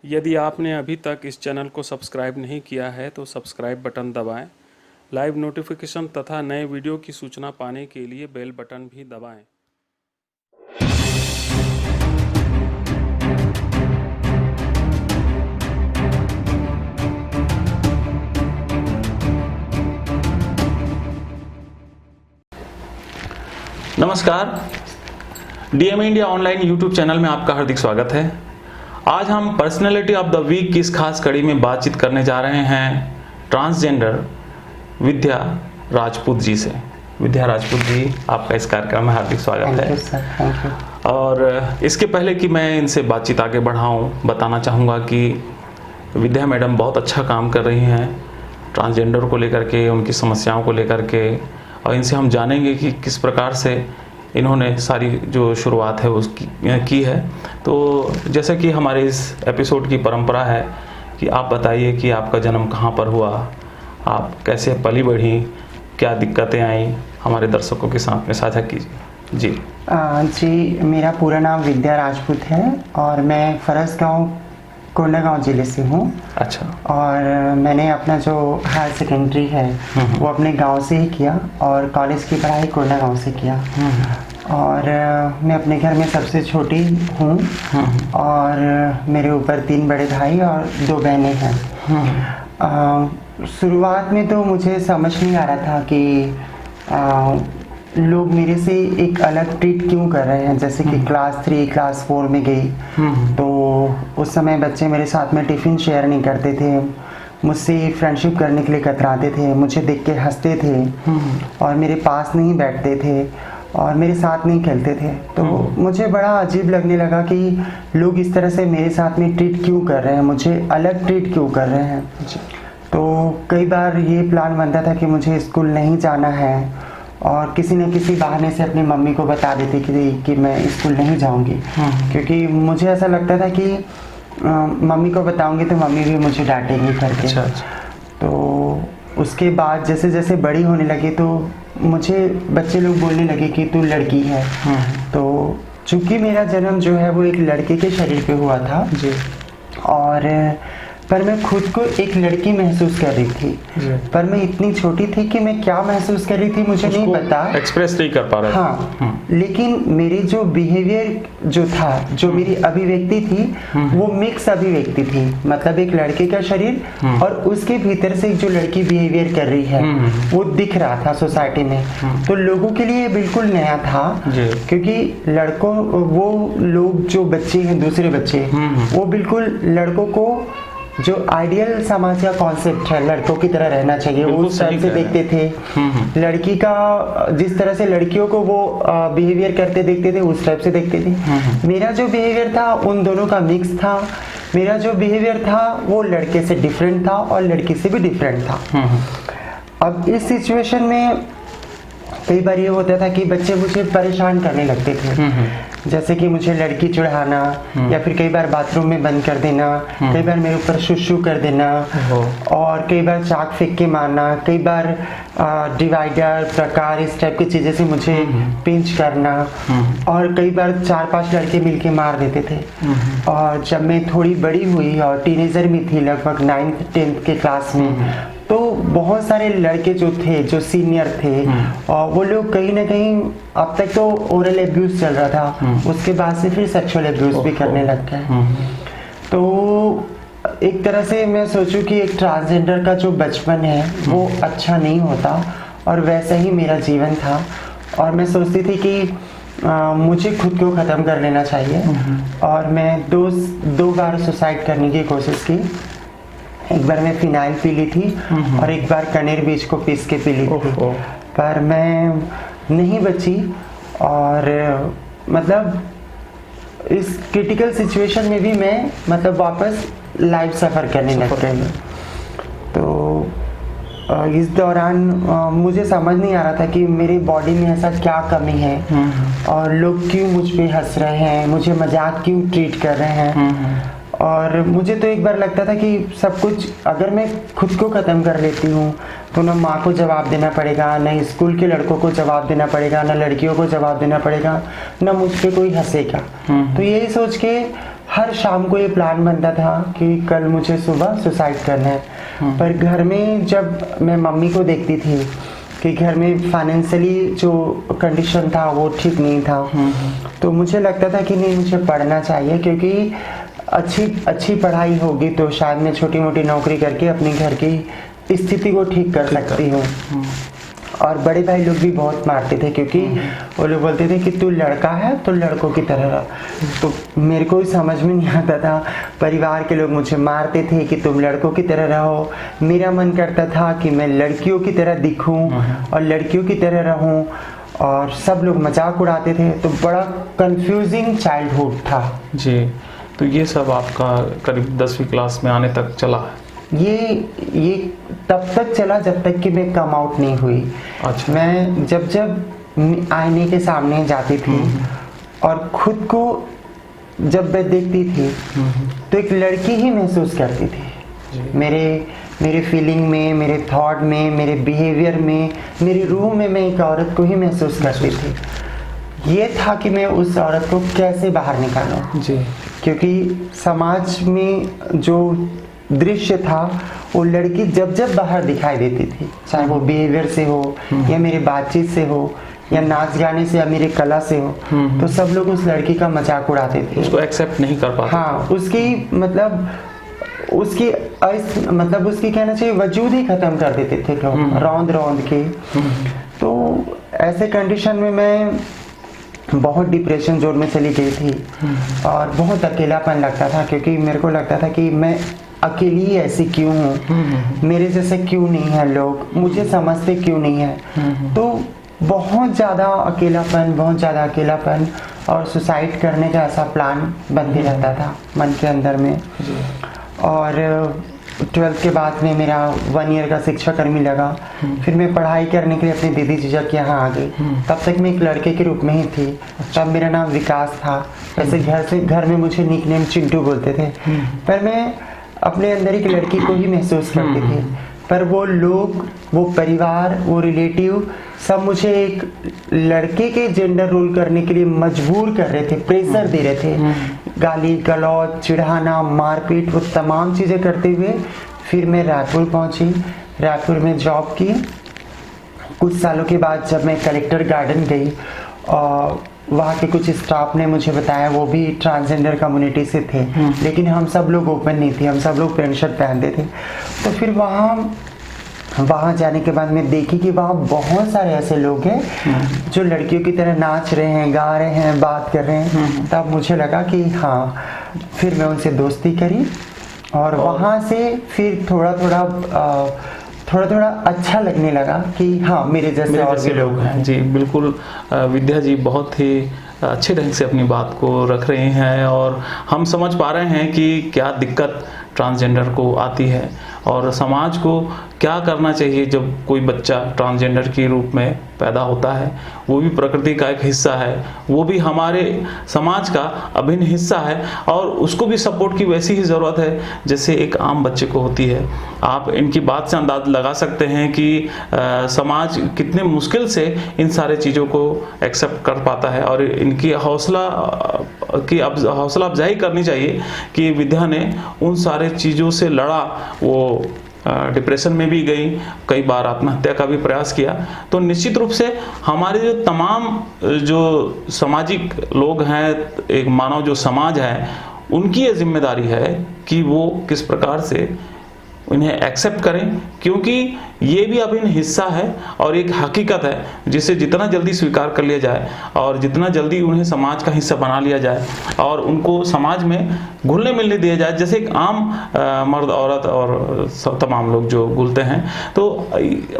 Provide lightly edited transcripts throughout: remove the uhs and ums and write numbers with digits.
यदि आपने अभी तक इस चैनल को सब्सक्राइब नहीं किया है तो सब्सक्राइब बटन दबाएं। लाइव नोटिफिकेशन तथा नए वीडियो की सूचना पाने के लिए बेल बटन भी दबाएं। नमस्कार, DM India online YouTube channel में आपका हार्दिक स्वागत है। आज हम पर्सनैलिटी ऑफ द वीक की इस खास कड़ी में बातचीत करने जा रहे हैं ट्रांसजेंडर विद्या राजपूत जी से। विद्या राजपूत जी, आपका इस कार्यक्रम में हार्दिक स्वागत है। Thank you. और इसके पहले कि मैं इनसे बातचीत आगे बढ़ाऊं, बताना चाहूँगा कि विद्या मैडम बहुत अच्छा काम कर रही हैं ट्रांसजेंडर को लेकर के, उनकी समस्याओं को लेकर के, और इनसे हम जानेंगे कि किस प्रकार से इन्होंने सारी जो शुरुआत है उसकी की है। तो जैसे कि हमारे इस एपिसोड की परंपरा है कि आप बताइए कि आपका जन्म कहाँ पर हुआ, आप कैसे पली बढ़ी, क्या दिक्कतें आई, हमारे दर्शकों के साथ में साझा कीजिए। जी जी, मेरा पूरा नाम विद्या राजपूत है और मैं फरसगांव कोंडागांव जिले से हूँ। अच्छा। और मैंने अपना जो हायर सेकेंडरी है वो अपने गांव से ही किया और कॉलेज की पढ़ाई कोंडागांव से किया। और मैं अपने घर में सबसे छोटी हूँ और मेरे ऊपर 3 बड़े भाई और 2 बहनें हैं। शुरुआत में तो मुझे समझ नहीं आ रहा था कि लोग मेरे से एक अलग ट्रीट क्यों कर रहे हैं। जैसे कि क्लास 3 क्लास 4 में गई तो उस समय बच्चे मेरे साथ में टिफ़िन शेयर नहीं करते थे, मुझसे फ्रेंडशिप करने के लिए कतराते थे, मुझे देख के हंसते थे और मेरे पास नहीं बैठते थे और मेरे साथ नहीं खेलते थे। तो मुझे बड़ा अजीब लगने लगा कि लोग इस तरह से मेरे साथ में ट्रीट क्यों कर रहे हैं, मुझे अलग ट्रीट क्यों कर रहे हैं। तो कई बार ये प्लान बनता था कि मुझे स्कूल नहीं जाना है और किसी न किसी बहाने से अपनी मम्मी को बता देती कि मैं स्कूल नहीं जाऊंगी, क्योंकि मुझे ऐसा लगता था कि मम्मी को बताऊंगी तो मम्मी भी मुझे डांटेंगी करके। अच्छा। तो उसके बाद जैसे जैसे बड़ी होने लगी तो मुझे बच्चे लोग बोलने लगे कि तू लड़की है। तो चूंकि मेरा जन्म जो है वो एक लड़के के शरीर पे हुआ था जी, और पर मैं खुद को एक लड़की महसूस कर रही थी, पर मैं इतनी छोटी थी कि मैं क्या महसूस कर रही थी मुझे नहीं पता, एक्सप्रेस नहीं कर पा रहे। हाँ, लेकिन मेरी जो बिहेवियर जो था, जो मेरी अभिव्यक्ति थी वो मिक्स अभिव्यक्ति थी। मतलब एक लड़के का शरीर और उसके भीतर से जो लड़की बिहेवियर कर रही है वो दिख रहा था सोसाइटी में। तो लोगों के लिए बिल्कुल नया था, क्योंकि लड़कों वो लोग जो बच्चे हैं, दूसरे बच्चे, वो बिल्कुल लड़कों को जो आइडियल समाज का कॉन्सेप्ट है लड़कों की तरह रहना चाहिए उस तरह से देखते थे। लड़की का जिस तरह से लड़कियों को वो बिहेवियर करते देखते थे उस टाइप से देखते थे। मेरा जो बिहेवियर था उन दोनों का मिक्स था। मेरा जो बिहेवियर था वो लड़के से डिफरेंट था और लड़की से भी डिफरेंट था। अब इस सिचुएशन में कई बार ये होता था कि बच्चे मुझे परेशान करने लगते थे, जैसे कि मुझे लड़की चढ़ाना या फिर कई बार बाथरूम में बंद कर देना, कई बार मेरे ऊपर शुशु कर देना और कई बार चाक फेंक के मारना, कई बार डिवाइडर प्रकार इस टाइप की चीज़ें से मुझे पिंच करना, और कई बार 4-5 लड़के मिलके मार देते थे। और जब मैं थोड़ी बड़ी हुई और टीनेजर में थी, लगभग 9th 10th के क्लास में, तो बहुत सारे लड़के जो थे, जो सीनियर थे, और वो लोग कहीं ना कहीं, अब तक तो ओरल एब्यूज चल रहा था, उसके बाद से फिर सेक्सुअल एब्यूज भी करने लग गए। तो एक तरह से मैं सोचूं कि एक ट्रांसजेंडर का जो बचपन है वो अच्छा नहीं होता, और वैसा ही मेरा जीवन था। और मैं सोचती थी कि मुझे खुद को ख़त्म कर लेना चाहिए, और मैं दो बार सुसाइड करने की कोशिश की। एक बार मैं फिनाइल पी ली थी और एक बार कनेर बीज को पीस के पी ली थी, पर मैं नहीं बची। और मतलब इस क्रिटिकल सिचुएशन में भी मैं मतलब वापस लाइफ सफ़र करने लग गई। तो इस दौरान मुझे समझ नहीं आ रहा था कि मेरी बॉडी में ऐसा क्या कमी है और लोग क्यों मुझ पे हंस रहे हैं, मुझे मजाक क्यों ट्रीट कर रहे हैं। और मुझे तो एक बार लगता था कि सब कुछ अगर मैं खुद को ख़त्म कर लेती हूँ तो ना माँ को जवाब देना पड़ेगा, ना स्कूल के लड़कों को जवाब देना पड़ेगा, ना लड़कियों को जवाब देना पड़ेगा, ना मुझ पे कोई हंसेगा। तो यही सोच के हर शाम को ये प्लान बनता था कि कल मुझे सुबह सुसाइड करना है। पर घर में जब मैं मम्मी को देखती थी कि घर में फाइनेंशियली जो कंडीशन था वो ठीक नहीं था, तो मुझे लगता था कि नहीं, मुझे पढ़ना चाहिए, क्योंकि अच्छी पढ़ाई होगी तो शायद मैं छोटी मोटी नौकरी करके अपने घर की स्थिति को ठीक कर सकती हूँ। और बड़े भाई लोग भी बहुत मारते थे, क्योंकि वो लोग बोलते थे कि तू लड़का है तो लड़कों की तरह रह। तो मेरे को समझ में नहीं आता था, परिवार के लोग मुझे मारते थे कि तुम लड़कों की तरह रहो। मेरा मन करता था कि मैं लड़कियों की तरह दिखूं और लड़कियों की तरह रहूं, और सब लोग मजाक उड़ाते थे। तो बड़ा कंफ्यूजिंग चाइल्डहुड था जी। तो ये सब आपका करीब 10वीं क्लास में आने तक चला है? ये तब तक चला जब तक कि मैं कम आउट नहीं हुई। अच्छा। मैं जब आईने के सामने जाती थी और खुद को जब मैं देखती थी तो एक लड़की ही महसूस करती थी। मेरे फीलिंग में, मेरे थॉट में, मेरे बिहेवियर में, मेरी रूह में मैं एक औरत को ही महसूस करती थी। ये था कि मैं उस औरत को कैसे बाहर निकालूं जी, क्योंकि समाज में जो दृश्य था वो लड़की जब बाहर दिखाई देती थी, चाहे वो बिहेवियर से हो या मेरी बातचीत से हो या नाच गाने से या मेरी कला से हो, तो सब लोग उस लड़की का मजाक उड़ाते थे, उसको एक्सेप्ट नहीं कर पाते। हाँ, उसकी कहना चाहिए वजूद ही खत्म कर देते थे लोग रौंद के। तो ऐसे कंडीशन में मैं बहुत डिप्रेशन जोन में चली गई थी और बहुत अकेलापन लगता था, क्योंकि मेरे को लगता था कि मैं अकेली ही ऐसी क्यों हूँ, मेरे जैसे क्यों नहीं है लोग, मुझे समझते क्यों नहीं है। तो बहुत ज़्यादा अकेलापन और सुसाइड करने का ऐसा प्लान बनते रहता था मन के अंदर में। और 12th के बाद में मेरा 1 ईयर का शिक्षा कर्मी लगा। फिर मैं पढ़ाई करने के लिए अपनी दीदी जीजा के यहाँ आ गई। तब तक मैं एक लड़के के रूप में ही थी। तब मेरा नाम विकास था। वैसे घर में मुझे निकनेम चिंटू बोलते थे, पर मैं अपने अंदर एक लड़की को ही महसूस करती थी। पर वो लोग, वो परिवार, वो रिलेटिव सब मुझे एक लड़के के जेंडर रोल करने के लिए मजबूर कर रहे थे, प्रेशर दे रहे थे, गाली गलौज, चिढ़ाना, मारपीट, वो तमाम चीज़ें करते हुए फिर मैं रायपुर पहुंची। रायपुर में जॉब की। कुछ सालों के बाद जब मैं कलेक्टर गार्डन गई और वहाँ के कुछ स्टाफ ने मुझे बताया, वो भी ट्रांसजेंडर कम्युनिटी से थे, लेकिन हम सब लोग ओपन नहीं थे, हम सब लोग पैंट शर्ट पहनते थे। तो फिर वहाँ जाने के बाद मैं देखी कि वहाँ बहुत सारे ऐसे लोग हैं जो लड़कियों की तरह नाच रहे हैं, गा रहे हैं, बात कर रहे हैं। तब मुझे लगा कि हाँ, फिर मैं उनसे दोस्ती करी और वहाँ से फिर थोड़ा थोड़ा अच्छा लगने लगा कि हाँ, मेरे जैसे और भी लोग हैं। जी बिल्कुल। विद्या जी बहुत ही अच्छे ढंग से अपनी बात को रख रहे हैं और हम समझ पा रहे हैं कि क्या दिक्कत ट्रांसजेंडर को आती है और समाज को क्या करना चाहिए जब कोई बच्चा ट्रांसजेंडर के रूप में पैदा होता है। वो भी प्रकृति का एक हिस्सा है, वो भी हमारे समाज का अभिन्न हिस्सा है और उसको भी सपोर्ट की वैसी ही ज़रूरत है जैसे एक आम बच्चे को होती है। आप इनकी बात से अंदाज लगा सकते हैं कि समाज कितने मुश्किल से इन सारे चीज़ों को एक्सेप्ट कर पाता है और इनकी हौसला अफजाई करनी चाहिए कि विद्या ने उन सारे चीज़ों से लड़ा। वो डिप्रेशन में भी गई, कई बार आत्महत्या का भी प्रयास किया। तो निश्चित रूप से हमारे जो तमाम जो सामाजिक लोग हैं, एक मानव जो समाज है, उनकी ये जिम्मेदारी है कि वो किस प्रकार से उन्हें एक्सेप्ट करें, क्योंकि ये भी अभिन्न हिस्सा है और एक हकीकत है जिसे जितना जल्दी स्वीकार कर लिया जाए और जितना जल्दी उन्हें समाज का हिस्सा बना लिया जाए और उनको समाज में घुलने मिलने दिया जाए जैसे एक आम मर्द औरत और तमाम लोग जो घुलते हैं। तो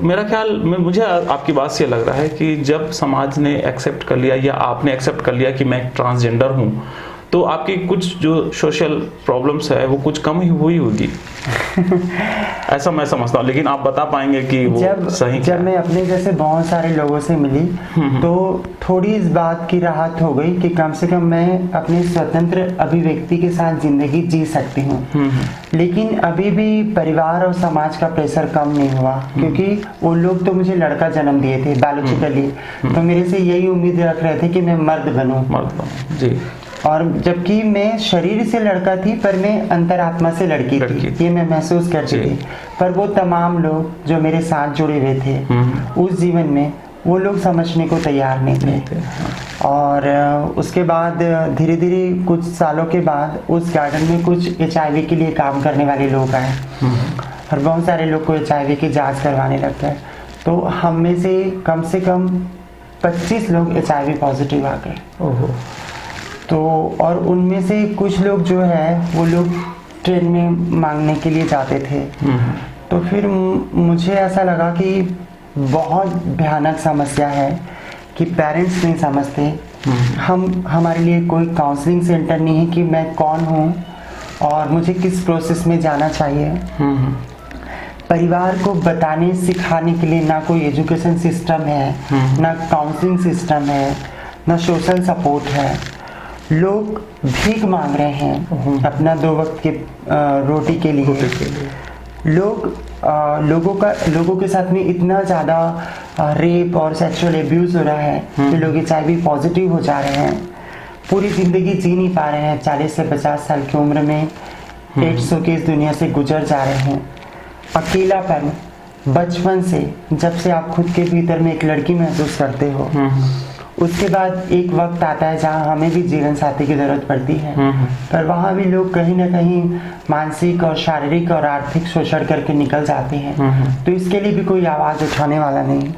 मेरा ख्याल में, मुझे आपकी बात से लग रहा है कि जब समाज ने एक्सेप्ट कर लिया या आपने एक्सेप्ट कर लिया कि मैं एक ट्रांसजेंडर हूँ, तो आपकी कुछ जो सोशल प्रॉब्लम्स है वो कुछ कम ही हुई होगी। ऐसा मैं समझता हूँ, लेकिन आप बता पाएंगे कि वो सही जब मैं अपने जैसे बहुत सारे लोगों से मिली तो थोड़ी इस बात की राहत हो गई कि कम से कम मैं अपने स्वतंत्र अभिव्यक्ति के साथ जिंदगी जी सकती हूँ। लेकिन अभी भी परिवार और समाज का प्रेशर कम नहीं हुआ, क्योंकि वो लोग तो मुझे लड़का जन्म दिए थे बायोलॉजिकली, तो मेरे से यही उम्मीद रख रहे थे कि मैं मर्द बनूं। जी। और जबकि मैं शरीर से लड़का थी पर मैं अंतरात्मा से लड़की थी, ये मैं महसूस करती थी। पर वो तमाम लोग जो मेरे साथ जुड़े हुए थे उस जीवन में, वो लोग समझने को तैयार नहीं थे। और उसके बाद धीरे धीरे कुछ सालों के बाद उस गार्डन में कुछ HIV के लिए काम करने वाले लोग आए और बहुत सारे लोग को HIV की जांच करवाने लग गए। तो हम में से कम 25 लोग HIV पॉजिटिव आ गए। तो और उनमें से कुछ लोग जो है वो लोग ट्रेन में मांगने के लिए जाते थे। तो फिर मुझे ऐसा लगा कि बहुत भयानक समस्या है कि पेरेंट्स नहीं समझते। हमारे लिए कोई काउंसलिंग सेंटर नहीं है कि मैं कौन हूँ और मुझे किस प्रोसेस में जाना चाहिए। परिवार को बताने सिखाने के लिए ना कोई एजुकेशन सिस्टम है, ना काउंसलिंग सिस्टम है, ना सोशल सपोर्ट है। लोग भीख मांग रहे हैं अपना 2 वक्त के रोटी के लिए। लोगों के साथ में इतना ज़्यादा रेप और सेक्सुअल एब्यूज हो रहा है कि लोग HIV पॉजिटिव हो जा रहे हैं, पूरी ज़िंदगी जी नहीं पा रहे हैं, 40 से 50 साल की उम्र में एड्स के इस दुनिया से गुजर जा रहे हैं। अकेलापन बचपन से, जब से आप खुद के भीतर में एक लड़की महसूस करते हो, उसके बाद एक वक्त आता है जहाँ हमें भी जीवन साथी की जरूरत पड़ती है, पर वहाँ भी लोग कहीं ना कहीं मानसिक और शारीरिक और आर्थिक शोषण करके निकल जाते हैं। तो इसके लिए भी कोई आवाज़ उठाने वाला नहीं।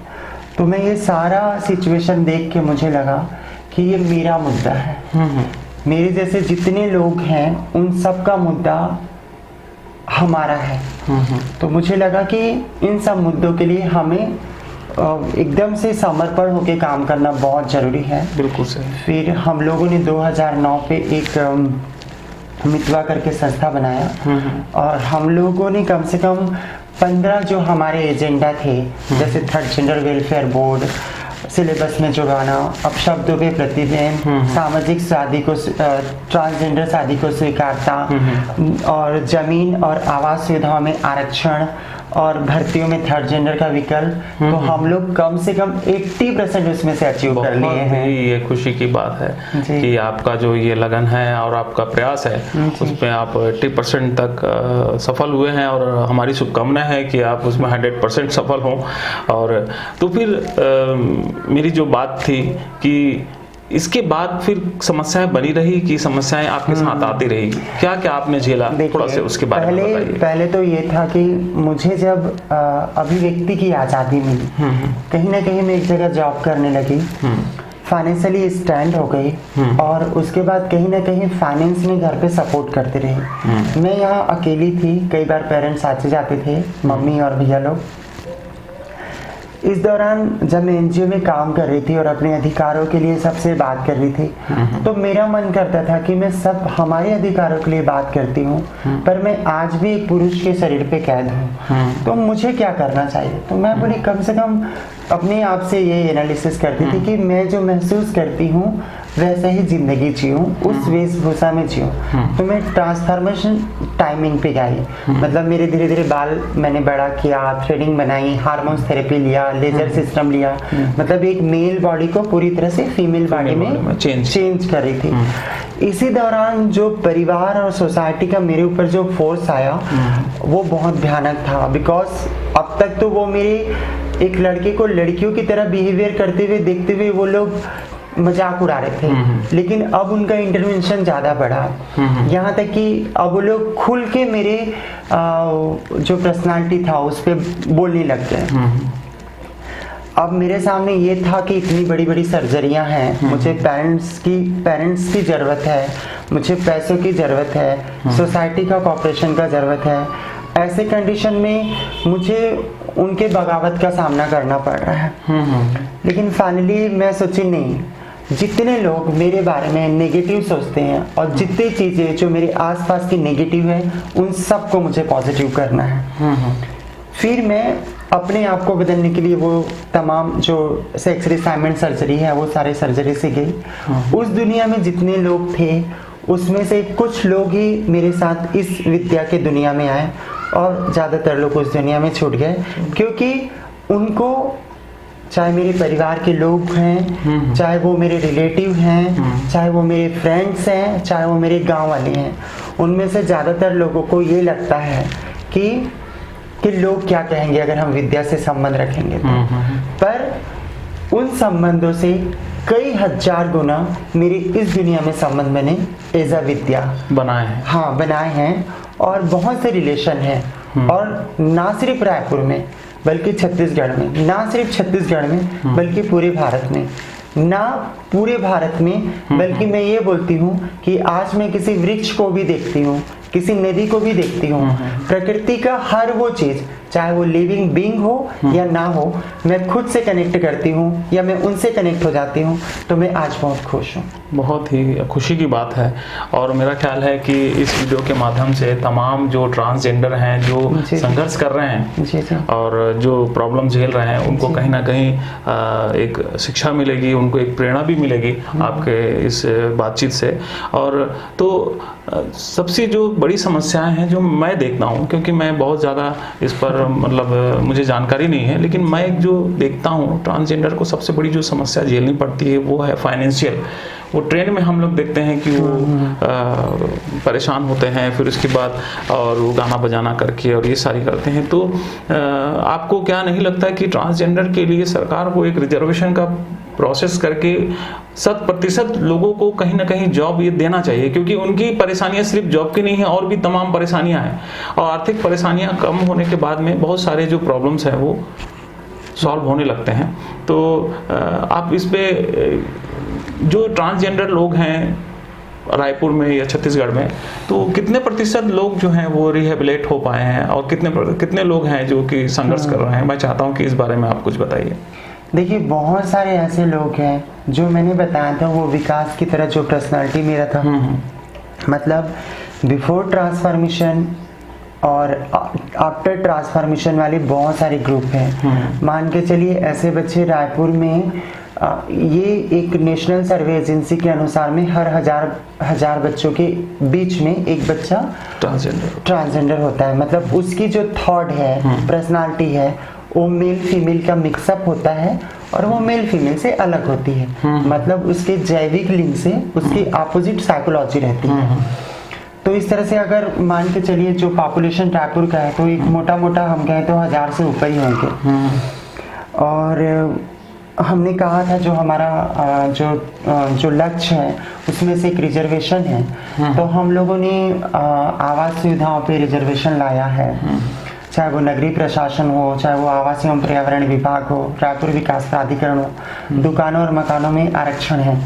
तो मैं ये सारा सिचुएशन देख के मुझे लगा कि ये मेरा मुद्दा है। मेरे जैसे जितने लोग हैं उन सब का मुद्दा हमारा है। तो मुझे लगा कि इन सब मुद्दों के लिए हमें एकदम से समर्पण होकर काम करना बहुत जरूरी है। बिल्कुल सही। फिर हम लोगों ने 2009 पे एक मितवा करके संस्था बनाया और हम लोगों ने कम से कम 15 जो हमारे एजेंडा थे, जैसे third gender welfare board, syllabus में जुड़वाना, अपशब्दों पे प्रतिबंध, सामाजिक शादी को, ट्रांसजेंडर शादी को स्वीकारता और जमीन और आवास सुविधाओं में आरक्षण और भर्तियों में थर्ड जेंडर का विकल्प, तो हम लोग कम से कम 80% उसमें से अचीव कर लिए हैं। ये खुशी की बात है कि आपका जो ये लगन है और आपका प्रयास है उसमें आप 80% तक सफल हुए हैं और हमारी शुभकामना है कि आप उसमें 100% सफल हों। और तो फिर मेरी जो बात थी कि इसके बाद फिर समस्याएं बनी रही कि समस्याएं आपके साथ आती रही, क्या क्या आपने झेला, थोड़ा सा उसके बारे में बताइए। पहले तो ये था कि मुझे जब अभिव्यक्ति की आज़ादी मिली, कहीं ना कहीं मैं एक जगह जॉब करने लगी, फाइनेंशियली स्टैंड हो गई और उसके बाद कहीं ना कहीं फाइनेंस में घर पे सपोर्ट करते रहे। मैं यहाँ अकेली थी, कई बार पेरेंट्स आते जाते थे, मम्मी और भैया लोग। इस दौरान जब मैं NGO में काम कर रही थी और अपने अधिकारों के लिए सबसे बात कर रही थी, तो मेरा मन करता था कि मैं सब हमारे अधिकारों के लिए बात करती हूँ, पर मैं आज भी एक पुरुष के शरीर पे कैद हूँ, तो मुझे क्या करना चाहिए। तो मैं बोली कम से कम अपने आप से ये एनालिसिस करती थी कि मैं जो महसूस करती हूँ वैसा ही जिंदगी जीऊँ, उस वेशभूषा में जीऊँ। तो मैं ट्रांसफॉर्मेशन टाइमिंग पे गई, मतलब मेरे धीरे धीरे बाल मैंने बड़ा किया, थ्रेडिंग बनाई, हार्मोन्स थेरेपी लिया, लेजर सिस्टम लिया, मतलब एक मेल बॉडी को पूरी तरह से फीमेल बॉडी में चेंज कर रही थी। इसी दौरान जो परिवार और सोसाइटी का मेरे ऊपर जो फोर्स आया वो बहुत भयानक था, बिकॉज अब तक तो वो मेरे एक लड़के को लड़कियों की तरह बिहेवियर करते हुए देखते हुए वो लोग मजाक उड़ा रहे थे, लेकिन अब उनका इंटरवेंशन ज़्यादा बढ़ा, यहाँ तक कि अब वो लोग खुल के मेरे जो पर्सनालिटी था उस पर बोलने लग गए। अब मेरे सामने ये था कि इतनी बड़ी बड़ी सर्जरियां हैं, मुझे पेरेंट्स की ज़रूरत है, मुझे पैसों की ज़रूरत है, सोसाइटी का कॉपरेशन का ज़रूरत है। ऐसे कंडीशन में मुझे उनके बगावत का सामना करना पड़ रहा है। लेकिन फाइनली मैं सोची नहीं, जितने लोग मेरे बारे में नेगेटिव सोचते हैं और जितनी चीज़ें जो मेरे आसपास की नेगेटिव है उन सबको मुझे पॉजिटिव करना है। फिर मैं अपने आप को बदलने के लिए वो तमाम जो सेक्स रिसाइनमेंट सर्जरी है वो सारे सर्जरी से गई। उस दुनिया में जितने लोग थे उसमें से कुछ लोग ही मेरे साथ इस विद्या के दुनिया में आए और ज़्यादातर लोग उस दुनिया में छूट गए, क्योंकि उनको चाहे मेरे परिवार के लोग हैं, चाहे वो मेरे रिलेटिव हैं, चाहे वो मेरे फ्रेंड्स हैं, चाहे वो मेरे गांव वाले हैं, उनमें से ज़्यादातर लोगों को ये लगता है कि लोग क्या कहेंगे अगर हम विद्या से संबंध रखेंगे तो। पर उन संबंधों से कई हजार गुना मेरी इस दुनिया में संबंध मैंने एज अ विद्या बनाए हैं। हाँ, बनाए हैं, और बहुत से रिलेशन हैं। और ना सिर्फ रायपुर में बल्कि छत्तीसगढ़ में, ना सिर्फ छत्तीसगढ़ में बल्कि पूरे भारत में, ना पूरे भारत में बल्कि मैं ये बोलती हूँ कि आज मैं किसी वृक्ष को भी देखती हूँ, किसी नदी को भी देखती हूँ, प्रकृति का हर वो चीज़, चाहे वो लिविंग बीइंग हो या ना हो, मैं खुद से कनेक्ट करती हूँ या मैं उनसे कनेक्ट हो जाती हूँ, तो मैं आज बहुत खुश हूँ। बहुत ही खुशी की बात है। और मेरा ख्याल है कि इस वीडियो के माध्यम से तमाम जो ट्रांसजेंडर हैं, जो संघर्ष कर रहे हैं और जो प्रॉब्लम झेल रहे हैं, उनको कहीं ना कहीं एक शिक्षा मिलेगी, उनको एक प्रेरणा भी मिलेगी आपके इस बातचीत से। और तो सबसे जो बड़ी समस्याएं हैं जो मैं देखता हूँ, क्योंकि मैं बहुत ज़्यादा इस पर मतलब मुझे जानकारी नहीं है, लेकिन मैं जो देखता हूँ ट्रांसजेंडर को सबसे बड़ी जो समस्या झेलनी पड़ती है वो है फाइनेंशियल। वो ट्रेन में हम लोग देखते हैं कि वो परेशान होते हैं, फिर उसके बाद और वो गाना बजाना करके और ये सारी करते हैं। तो आपको क्या नहीं लगता कि ट्रांसजेंडर के लिए सरकार को एक रिजर्वेशन का प्रोसेस करके 100% लोगों को कहीं ना कहीं जॉब ये देना चाहिए, क्योंकि उनकी परेशानियां सिर्फ जॉब की नहीं है, और भी तमाम परेशानियां हैं। और आर्थिक परेशानियां कम होने के बाद में बहुत सारे जो प्रॉब्लम्स हैं वो सॉल्व होने लगते हैं। तो आप इस पे जो ट्रांसजेंडर लोग हैं रायपुर में या छत्तीसगढ़ में, तो कितने प्रतिशत लोग जो हैं वो रिहेबिलेट हो पाए हैं और कितने लोग हैं जो कि संघर्ष कर रहे हैं? मैं चाहता हूं कि इस बारे में आप कुछ बताइए। देखिए, बहुत सारे ऐसे लोग हैं जो मैंने बताया था, वो विकास की तरह जो पर्सनालिटी मेरा था, मतलब बिफोर ट्रांसफॉर्मेशन और आफ्टर ट्रांसफॉर्मेशन वाले बहुत सारे ग्रुप हैं। मान के चलिए ऐसे बच्चे रायपुर में, ये एक नेशनल सर्वे एजेंसी के अनुसार में हर हजार बच्चों के बीच में एक बच्चा ट्रांसजेंडर होता है। मतलब उसकी जो थॉट है, पर्सनालिटी है, वो मेल फीमेल का मिक्सअप होता है और वो मेल फीमेल से अलग होती है। मतलब उसके जैविक लिंग से उसकी अपोजिट साइकोलॉजी रहती है। तो इस तरह से अगर मान के चलिए जो पॉपुलेशन रायपुर का है, तो एक मोटा मोटा हम कहें तो 1000 से ऊपर ही होंगे। और हमने कहा था जो हमारा जो लक्ष्य है उसमें से एक रिजर्वेशन है, तो हम लोगों ने आवास सुविधाओं पे रिजर्वेशन लाया है, चाहे वो नगरीय प्रशासन हो, चाहे वो आवास एवं पर्यावरण विभाग हो, रायपुर विकास प्राधिकरण हो, दुकानों और मकानों में आरक्षण है।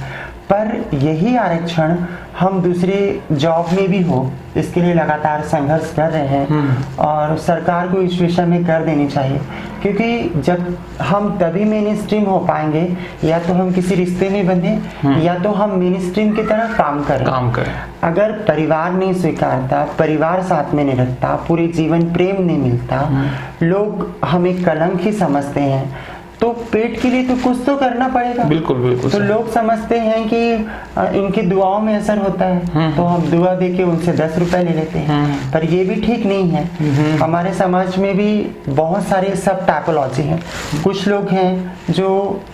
पर यही आरक्षण हम दूसरे जॉब में भी हो, इसके लिए लगातार संघर्ष कर रहे हैं और सरकार को इस विषय में कर देनी चाहिए, क्योंकि जब हम तभी मेन स्ट्रीम हो पाएंगे, या तो हम किसी रिश्ते में बंधे या तो हम मेन स्ट्रीम की तरह काम करें। अगर परिवार नहीं स्वीकारता, परिवार साथ में नहीं रखता, पूरे जीवन प्रेम नहीं मिलता, लोग हमें कलंक ही समझते हैं, तो पेट के लिए तो कुछ तो करना पड़ेगा। बिल्कुल बिल्कुल। तो लोग समझते हैं कि इनकी दुआओं में असर होता है, तो हम दुआ देके उनसे 10 रुपए ले लेते हैं, पर ये भी ठीक नहीं है। हमारे समाज में भी बहुत सारे सब टाइपोलॉजी हैं। कुछ लोग हैं जो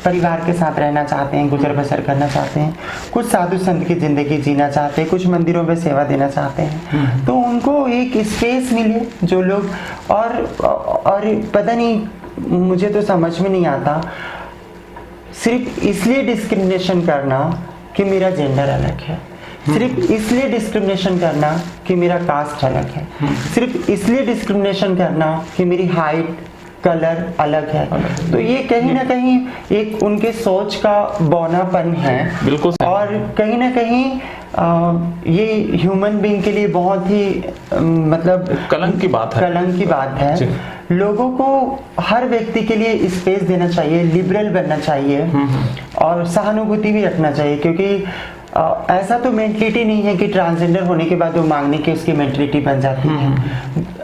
परिवार के साथ रहना चाहते हैं, गुजर बसर करना चाहते हैं, कुछ साधु संत की जिंदगी जीना चाहते हैं, कुछ मंदिरों में सेवा देना चाहते हैं, तो उनको एक स्पेस मिले जो लोग और पता नहीं, मुझे तो समझ में नहीं आता, सिर्फ इसलिए डिस्क्रिमिनेशन करना कि मेरा जेंडर अलग है, सिर्फ इसलिए डिस्क्रिमिनेशन करना कि मेरा कास्ट अलग है, सिर्फ इसलिए डिस्क्रिमिनेशन करना कि मेरी हाइट कलर अलग है। तो ये कहीं ना कहीं एक उनके सोच का बौनापन है। बिल्कुल। और कहीं ना कहीं ये ह्यूमन बीइंग के लिए बहुत ही मतलब कलंक की बात है। लोगों को हर व्यक्ति के लिए स्पेस देना चाहिए, लिबरल बनना चाहिए और सहानुभूति भी रखना चाहिए, क्योंकि ऐसा तो मेंटलिटी नहीं है कि ट्रांसजेंडर होने के बाद वो मांगने की उसकी मेंटलिटी बन जाती है।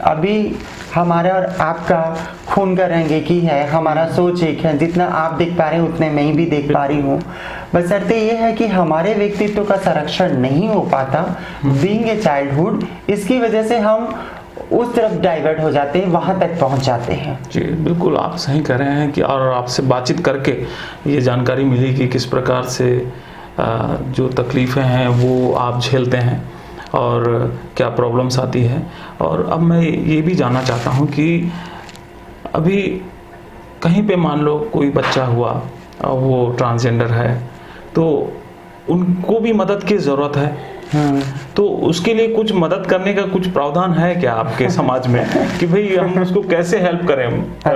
अभी हमारा और आपका खून का रंग एक ही है, हमारा सोच एक है, जितना आप देख पा रहे हैं उतने मैं भी देख पा रही हूँ। बशर्ते ये है कि हमारे व्यक्तित्व का संरक्षण नहीं हो पाता बीइंग ए चाइल्डहुड, इसकी वजह से हम उस तरफ डाइवर्ट हो जाते हैं, वहाँ तक पहुँच जाते हैं। जी बिल्कुल, आप सही कह रहे हैं कि और आपसे बातचीत करके ये जानकारी मिली कि किस प्रकार से जो तकलीफ़ें हैं वो आप झेलते हैं और क्या प्रॉब्लम्स आती है। और अब मैं ये भी जानना चाहता हूँ कि अभी कहीं पे मान लो कोई बच्चा हुआ और वो ट्रांसजेंडर है, तो उनको भी मदद की ज़रूरत है, तो उसके लिए कुछ मदद करने का कुछ प्रावधान है क्या आपके समाज में कि भाई हम उसको कैसे हेल्प करें?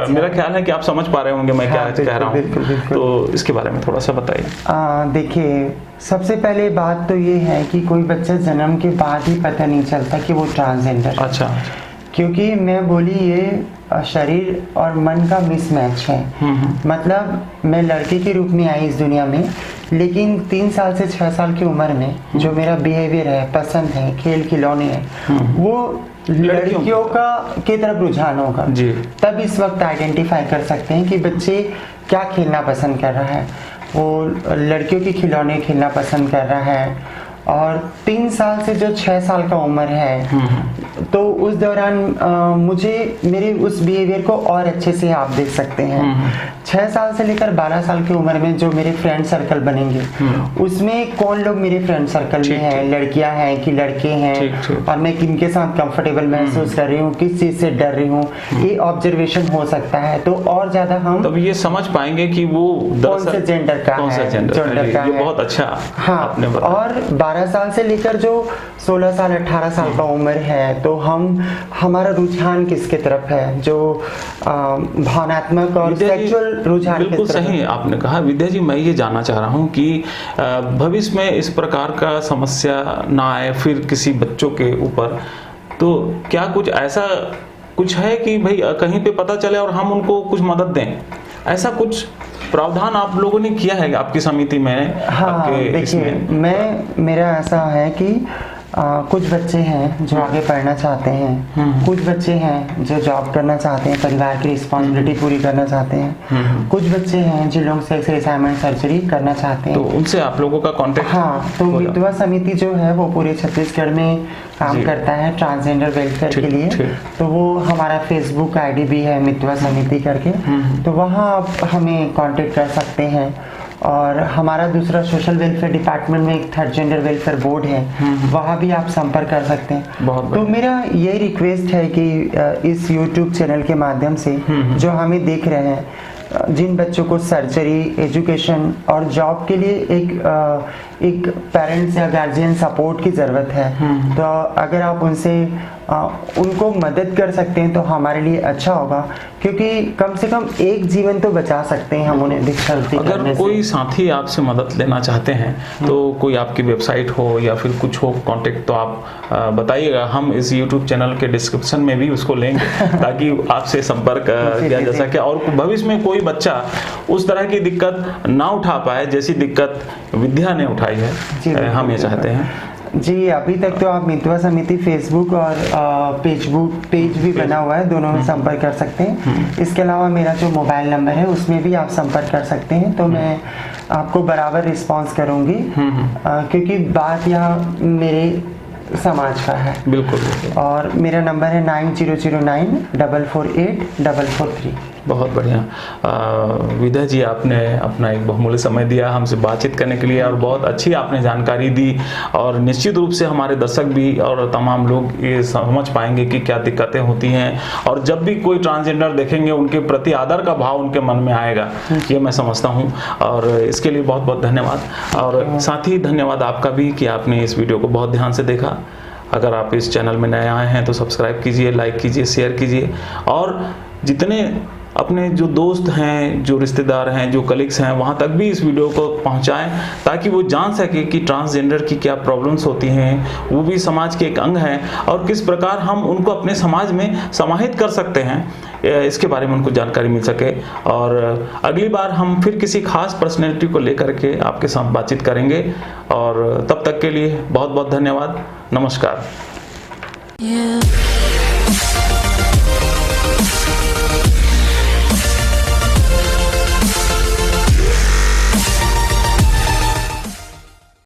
मेरा ख्याल है कि आप समझ पा रहे होंगे मैं क्या कह रहा हूँ, तो इसके बारे में थोड़ा सा बताइए। देखिए, सबसे पहले बात तो ये है कि कोई बच्चा जन्म के बाद ही पता नहीं चलता कि वो ट्रांसजेंडर। अच्छा। क्योंकि मैं बोली ये शरीर और मन का मिसमैच है। मतलब मैं लड़के के रूप में आई इस दुनिया में, लेकिन 3 साल से 6 साल की उम्र में जो मेरा बिहेवियर है, पसंद है, खेल खिलौने है, वो लड़कियों का की तरफ रुझान होगा जी। तब इस वक्त आइडेंटिफाई कर सकते हैं कि बच्चे क्या खेलना पसंद कर रहा है। वो लड़कियों के खिलौने खेलना पसंद कर रहा है, और 3 साल से जो 6 साल का उम्र है, तो उस दौरान मुझे मेरे उस बिहेवियर को और अच्छे से आप देख सकते हैं। 6 साल से लेकर 12 साल की उम्र में जो मेरे फ्रेंड सर्कल बनेंगे, उसमें कौन लोग मेरे फ्रेंड सर्कल में हैं, लड़कियां हैं कि लड़के हैं, और मैं किनके साथ कंफर्टेबल महसूस कर रही हूँ, किस चीज से डर रही हूँ, ये ऑब्जर्वेशन हो सकता है। तो और ज्यादा हम तब ये समझ पाएंगे कि वो कौन से जेंडर का है। बहुत अच्छा। हाँ, और 12 साल से लेकर जो 16 साल 18 साल का उम्र है, तो हमारा रुझान किसके तरफ है, जो भावनात्मक और सेक्सुअल रुझान। बिल्कुल सही आपने कहा विद्या जी। मैं ये जानना चाह रहा हूँ कि भविष्य में इस प्रकार का समस्या ना आए फिर किसी बच्चों के ऊपर, तो क्या कुछ ऐसा कुछ है कि भाई कहीं पे पता चले और हम उनको कुछ मदद दें? ऐसा कुछ प्रावधान आप लोगों ने किया है आपकी समिति में? हाँ, देखिए, मेरा ऐसा है कि कुछ बच्चे हैं जो आगे पढ़ना चाहते हैं, कुछ बच्चे हैं जो जॉब करना चाहते हैं, परिवार की रिस्पॉन्सिबिलिटी पूरी करना चाहते हैं, कुछ बच्चे हैं जिन लोग सेक्स रिसाइनमेंट सर्जरी करना चाहते हैं। तो उनसे आप लोगों का कांटेक्ट? हाँ, तो मितवा समिति जो है वो पूरे छत्तीसगढ़ में काम करता है ट्रांसजेंडर वेलफेयर के लिए। तो वो हमारा फेसबुक आईडी भी है मितवा समिति करके, तो वहाँ आप हमें कांटेक्ट कर सकते हैं। और हमारा दूसरा सोशल वेलफेयर डिपार्टमेंट में एक थर्ड जेंडर वेलफेयर बोर्ड है, वहाँ भी आप संपर्क कर सकते हैं। तो मेरा ये रिक्वेस्ट है कि इस YouTube चैनल के माध्यम से जो हमें देख रहे हैं, जिन बच्चों को सर्जरी, एजुकेशन और जॉब के लिए एक पेरेंट्स या गार्जियन सपोर्ट की ज़रूरत है, तो अगर आप उनको मदद कर सकते हैं तो हमारे लिए अच्छा होगा, क्योंकि कम से कम एक जीवन तो बचा सकते हैं हम उन्हें भिक्षावृत्ति करने से। अगर कोई साथी आपसे मदद लेना चाहते हैं तो कोई आपकी वेबसाइट हो या फिर कुछ हो कांटेक्ट, तो आप बताइएगा। हम इस YouTube चैनल के डिस्क्रिप्शन में भी उसको लेंगे ताकि आपसे संपर्क किया जा सके और भविष्य में कोई बच्चा उस तरह की दिक्कत ना उठा पाए जैसी दिक्कत विद्या ने उठाई है। हम ये चाहते हैं जी। अभी तक तो आप मितवा समिति फेसबुक और पेज भी बना हुआ है, दोनों में संपर्क कर सकते हैं। इसके अलावा मेरा जो मोबाइल नंबर है उसमें भी आप संपर्क कर सकते हैं, तो मैं आपको बराबर रिस्पांस करूंगी, क्योंकि बात यहाँ मेरे समाज का है। बिल्कुल। और मेरा नंबर है 9009448443। बहुत बढ़िया। विद्या जी, आपने अपना एक बहुमूल्य समय दिया हमसे बातचीत करने के लिए और बहुत अच्छी आपने जानकारी दी, और निश्चित रूप से हमारे दर्शक भी और तमाम लोग ये समझ पाएंगे कि क्या दिक्कतें होती हैं, और जब भी कोई ट्रांसजेंडर देखेंगे उनके प्रति आदर का भाव उनके मन में आएगा, ये मैं समझता हूँ। और इसके लिए बहुत बहुत धन्यवाद, और साथ ही धन्यवाद आपका भी कि आपने इस वीडियो को बहुत ध्यान से देखा। अगर आप इस चैनल में नए आए हैं तो सब्सक्राइब कीजिए, लाइक कीजिए, शेयर कीजिए, और जितने अपने जो दोस्त हैं, जो रिश्तेदार हैं, जो कलीग्स हैं, वहाँ तक भी इस वीडियो को पहुँचाएं ताकि वो जान सके कि ट्रांसजेंडर की क्या प्रॉब्लम्स होती हैं, वो भी समाज के एक अंग हैं, और किस प्रकार हम उनको अपने समाज में समाहित कर सकते हैं, इसके बारे में उनको जानकारी मिल सके। और अगली बार हम फिर किसी खास पर्सनैलिटी को लेकर के आपके साथ बातचीत करेंगे, और तब तक के लिए बहुत बहुत धन्यवाद। नमस्कार।